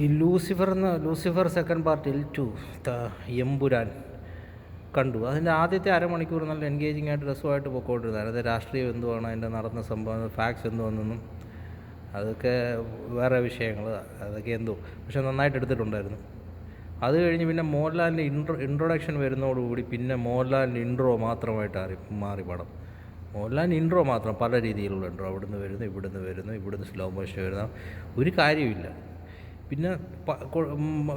ഈ Lucifer second പാർട്ടിൽ to Empuraan കണ്ടു. അതിൻ്റെ ആദ്യത്തെ അരമണിക്കൂർ നല്ല എൻഗേജിങ് ആയിട്ട് രസമായിട്ട് പോയിക്കൊണ്ടിരുന്നത്. അത് രാഷ്ട്രീയം എന്തുവാണ്, അതിൻ്റെ നടന്ന സംഭവം, ഫാക്ട്സ് എന്തുവെന്നൊന്നും അതൊക്കെ വേറെ വിഷയങ്ങൾ, അതൊക്കെ എന്തോ, പക്ഷെ നന്നായിട്ട് എടുത്തിട്ടുണ്ടായിരുന്നു. അത് കഴിഞ്ഞ് പിന്നെ മോഹൻലാലിൻ്റെ ഇൻട്രൊഡക്ഷൻ വരുന്നതോടുകൂടി പിന്നെ മോഹൻലാലിൻ്റെ ഇൻട്രോ മാത്രമായിട്ട് മാറി പടം. മോഹൻലാലിൻ്റെ ഇൻട്രോ മാത്രം, പല രീതിയിലുള്ള ഇൻട്രോ, അവിടുന്ന് വരുന്നു, ഇവിടുന്ന് സ്ലോ മോഷൻ വരുന്ന ഒരു കാര്യമില്ല. പിന്നെ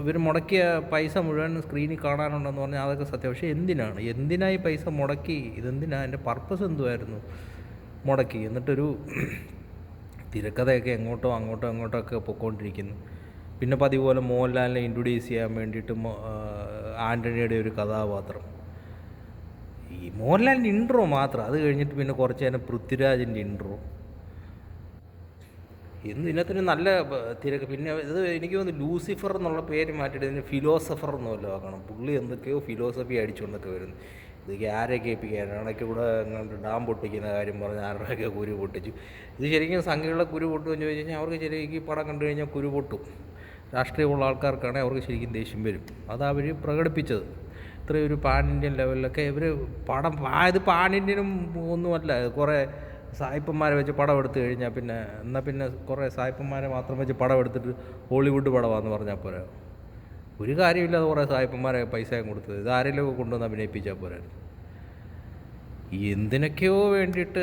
ഇവർ മുടക്കിയ പൈസ മുഴുവൻ സ്ക്രീനിൽ കാണാനുണ്ടെന്ന് പറഞ്ഞാൽ അതൊക്കെ സത്യം. പക്ഷേ എന്തിനായി പൈസ മുടക്കി? എൻ്റെ പർപ്പസ് എന്തുമായിരുന്നു മുടക്കി? എന്നിട്ടൊരു തിരക്കഥയൊക്കെ അങ്ങോട്ടൊക്കെ പൊയ്ക്കൊണ്ടിരിക്കുന്നു. പിന്നെ പതിവ് പോലെ മോഹൻലാലിനെ ഇൻട്രൊഡ്യൂസ് ചെയ്യാൻ വേണ്ടിയിട്ട് ആൻ്റണിയുടെ ഒരു കഥാപാത്രം, ഈ മോഹൻലാലിൻ്റെ ഇൻട്രോ മാത്രം. അത് കഴിഞ്ഞിട്ട് പിന്നെ കുറച്ച് നേരം പൃഥ്വിരാജിൻ്റെ ഇൻട്രോ. ഇതിനകത്തിന് നല്ല തിരക്ക്. പിന്നെ ഇത് എനിക്ക് തോന്നുന്നു ലൂസിഫർ എന്നുള്ള പേര് മാറ്റിയിട്ട് ഇതിന് ഫിലോസഫർ എന്നല്ലോ ആക്കണം. പുള്ളി എന്തൊക്കെയോ ഫിലോസഫി അടിച്ചുകൊണ്ടൊക്കെ വരുന്നു. ഇത് ആരെ കേൾപ്പിക്കാനാണ്? ഇടയ്ക്ക് ഇവിടെ എങ്ങാണ്ട് ഡാം പൊട്ടിക്കുന്ന കാര്യം പറഞ്ഞ് ആരുടെയൊക്കെ കുരു പൊട്ടിച്ചു. ഇത് ശരിക്കും സംഘികളുടെ കുരു പൊട്ടുമെന്ന് ചോദിച്ചു കഴിഞ്ഞാൽ അവർക്ക് ശരിക്കും ഈ പടം കണ്ടു കഴിഞ്ഞാൽ കുരു പൊട്ടും. രാഷ്ട്രീയമുള്ള ആൾക്കാർക്കാണെങ്കിൽ അവർക്ക് ശരിക്കും ദേഷ്യം വരും. അതവർ പ്രകടിപ്പിച്ചത്. ഇത്രയും ഒരു പാൻ ഇന്ത്യൻ ലെവലിലൊക്കെ ഇവർ പടം ഇത് പാൻ ഇന്ത്യനും ഒന്നുമല്ല. കുറേ സായിപ്പന്മാരെ വെച്ച് പടം എടുത്തു കഴിഞ്ഞാൽ പിന്നെ കുറേ സായിപ്പന്മാരെ മാത്രം വെച്ച് പടം എടുത്തിട്ട് ഹോളിവുഡ് പടമാണെന്ന് പറഞ്ഞാൽ പോരാ. ഒരു കാര്യമില്ലാതെ കുറേ സായിപ്പന്മാരെ പൈസയും കൊടുത്തത്. ഇതാരെങ്കിലും കൊണ്ടുവന്ന് അഭിനയിപ്പിച്ചാൽ പോരായിരുന്നു. എന്തിനൊക്കെയോ വേണ്ടിയിട്ട്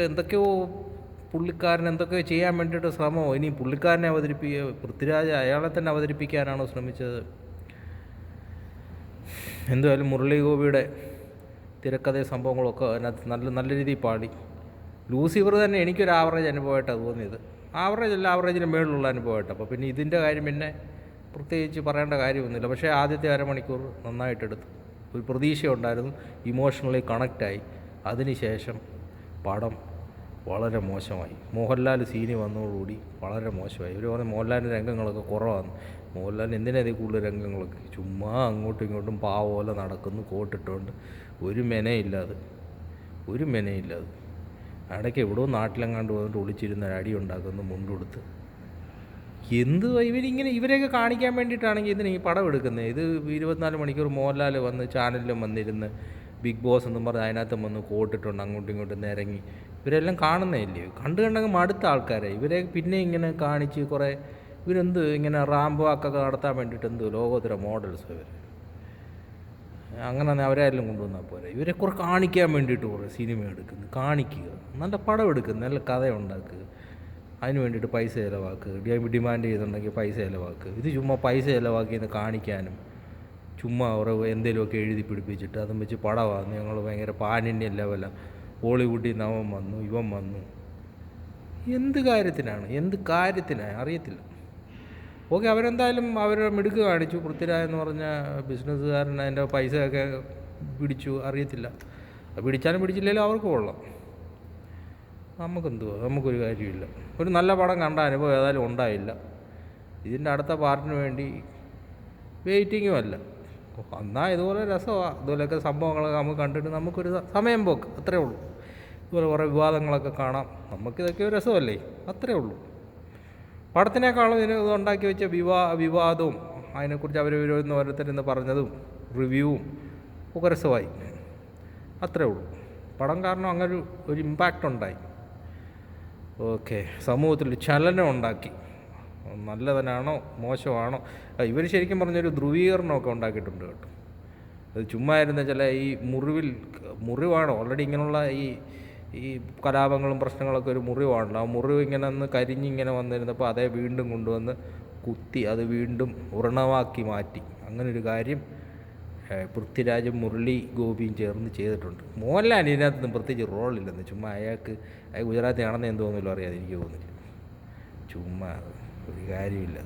പുള്ളിക്കാരൻ എന്തൊക്കെയോ ചെയ്യാൻ വേണ്ടിയിട്ട് ശ്രമമോ. ഇനി പുള്ളിക്കാരനെ പൃഥ്വിരാജ് അയാളെ തന്നെ അവതരിപ്പിക്കാനാണോ ശ്രമിച്ചത്? എന്തായാലും മുരളി ഗോപിയുടെ തിരക്കഥയും സംഭവങ്ങളൊക്കെ അതിനകത്ത് നല്ല രീതിയിൽ പാടി. ലൂസിഫർ തന്നെ എനിക്കൊരു ആവറേജ് അനുഭവമായിട്ടാണ് തോന്നിയത്. ആവറേജിന് മേളിലുള്ള അനുഭവമായിട്ട്. അപ്പോൾ പിന്നെ ഇതിൻ്റെ കാര്യം പിന്നെ പ്രത്യേകിച്ച് പറയേണ്ട കാര്യമൊന്നുമില്ല. പക്ഷേ ആദ്യത്തെ അരമണിക്കൂർ നന്നായിട്ടെടുത്തു. ഒരു പ്രതീക്ഷയുണ്ടായിരുന്നു, ഇമോഷണലി കണക്റ്റായി. അതിനുശേഷം പടം വളരെ മോശമായി. മോഹൻലാൽ സീനി വന്നതോടുകൂടി വളരെ മോശമായി. ഇവർ പറഞ്ഞ മോഹൻലാലിൻ്റെ രംഗങ്ങളൊക്കെ കുറവാണ്. മോഹൻലാലിന് എന്തിനധികം കൂടുതൽ രംഗങ്ങളൊക്കെ ചുമ്മാ അങ്ങോട്ടും ഇങ്ങോട്ടും പോലെ നടക്കുന്നു, കോട്ടിട്ടുകൊണ്ട് ഒരു മെനയില്ലാതെ. ഇടയ്ക്ക് എവിടെയോ നാട്ടിലെങ്ങാണ്ട് വന്നിട്ട് ഒളിച്ചിരുന്ന അടി ഉണ്ടാക്കുന്നു മുണ്ടുകൊടുത്ത്. ഇവരെയൊക്കെ കാണിക്കാൻ വേണ്ടിയിട്ടാണെങ്കിൽ ഇതിന് ഈ പടം എടുക്കുന്നത്. ഇത് 24 മണിക്കൂർ മോഹൻലാൽ വന്ന് ചാനലിലും വന്നിരുന്ന് ബിഗ് ബോസ് എന്നും പറഞ്ഞ് അതിനകത്തും വന്ന് കോട്ടിട്ടുണ്ട് അങ്ങോട്ടും ഇങ്ങോട്ടും നിരങ്ങി. ഇവരെല്ലാം കാണുന്നതല്ലേ, കണ്ടങ്ങ് മടുത്ത ആൾക്കാരെ. ഇവരെ പിന്നെ ഇങ്ങനെ കാണിച്ച് കുറേ ഇങ്ങനെ റാംബോ ഒക്കെ നടത്താൻ വേണ്ടിയിട്ട് ലോകോത്തര മോഡൽസ് ഇവർ. അങ്ങനെ അവരെല്ലാം കൊണ്ടുവന്നാൽ പോരെ. ഇവരെ കുറേ കാണിക്കാൻ വേണ്ടിയിട്ട് കുറേ സിനിമ എടുക്കുന്നു, കാണിക്കുക, നല്ല പടം എടുക്കുന്നു, നല്ല കഥ ഉണ്ടാക്കുക. അതിന് വേണ്ടിയിട്ട് പൈസ ചിലവാക്കുക, ഡിമാൻഡ് ചെയ്തിട്ടുണ്ടെങ്കിൽ പൈസ ചിലവാക്കുക. ഇത് ചുമ്മാ പൈസ ചിലവാക്കിയെന്ന് കാണിക്കാനും ചുമ്മാ അവരെ എന്തെങ്കിലുമൊക്കെ എഴുതി പിടിപ്പിച്ചിട്ട് അതും വെച്ച് പടമാണ് ഞങ്ങൾ ഭയങ്കര പാൻ ഇന്ത്യൻ ലെവലാണ്, ബോളിവുഡിൽ നിന്ന് ഇവൻ വന്നു. എന്ത് കാര്യത്തിനാണ് അറിയത്തില്ല. ഓക്കെ, അവരെന്തായാലും അവരുടെ മിടുക്ക് കാണിച്ചു. പൃഥ്വിരാജ് എന്ന് പറഞ്ഞ ബിസിനസ്സുകാരൻ അതിൻ്റെ പൈസയൊക്കെ പിടിച്ചു. അറിയത്തില്ല, പിടിച്ചാലും പിടിച്ചില്ലെങ്കിലും അവർക്ക് കൊള്ളാം. നമുക്കൊരു കാര്യമില്ല. ഒരു നല്ല പടം കണ്ട അനുഭവം ഏതായാലും ഉണ്ടായില്ല. ഇതിൻ്റെ അടുത്ത പാർട്ടിന് വേണ്ടി വെയിറ്റിങ്ങും അല്ല. എന്നാൽ ഇതുപോലെ രസമാണ്. ഇതുപോലെയൊക്കെ സംഭവങ്ങളൊക്കെ നമുക്ക് കണ്ടിട്ട് നമുക്കൊരു സമയം പോക്ക്, അത്രേ ഉള്ളൂ. ഇതുപോലെ കുറേ വിവാദങ്ങളൊക്കെ കാണാം. നമുക്കിതൊക്കെ ഒരു രസമല്ലേ, അത്രേ ഉള്ളൂ. പടത്തിനേക്കാളും ഇതിന് ഉണ്ടാക്കി വെച്ച വിവാദവും അതിനെക്കുറിച്ച് ഓരോരുത്തരെന്ന് പറഞ്ഞതും റിവ്യൂവും ഒക്കെ രസമായി, അത്രേ ഉള്ളൂ. പടം കാരണം അങ്ങനെ ഒരു ഇമ്പാക്റ്റ് ഉണ്ടായി. ഓക്കെ, സമൂഹത്തിൽ ചലനം ഉണ്ടാക്കി. നല്ലതിനാണോ മോശമാണോ? ഇവർ ശരിക്കും പറഞ്ഞൊരു ധ്രുവീകരണമൊക്കെ ഉണ്ടാക്കിയിട്ടുണ്ട് കേട്ടോ. അത് ചുമ്മാ ഇരുന്ന ചില ഈ മുറിവാണ് ഓൾറെഡി ഇങ്ങനെയുള്ള ഈ കലാപങ്ങളും പ്രശ്നങ്ങളൊക്കെ ഒരു മുറിവാണല്ലോ. ആ മുറിവ് ഇങ്ങനെ ഒന്ന് കരിഞ്ഞിങ്ങനെ വന്നിരുന്നപ്പോൾ അതേ വീണ്ടും കൊണ്ടുവന്ന് കുത്തി അത് വീണ്ടും വ്രണമാക്കി മാറ്റി. അങ്ങനൊരു കാര്യം പൃഥ്വിരാജും മുരളി ഗോപിയും ചേർന്ന് ചെയ്തിട്ടുണ്ട്. മോഹൻലാൽ ഇതിനകത്തൊന്നും പ്രത്യേകിച്ച് റോളില്ലെന്ന്. ചുമ്മാ അയാൾക്ക് ഗുജറാത്തി ആണെന്ന് എന്ത് തോന്നുമല്ലോ അറിയാതെ എനിക്ക് തോന്നുന്നില്ല. ചുമ്മാ ഒരു കാര്യമില്ല.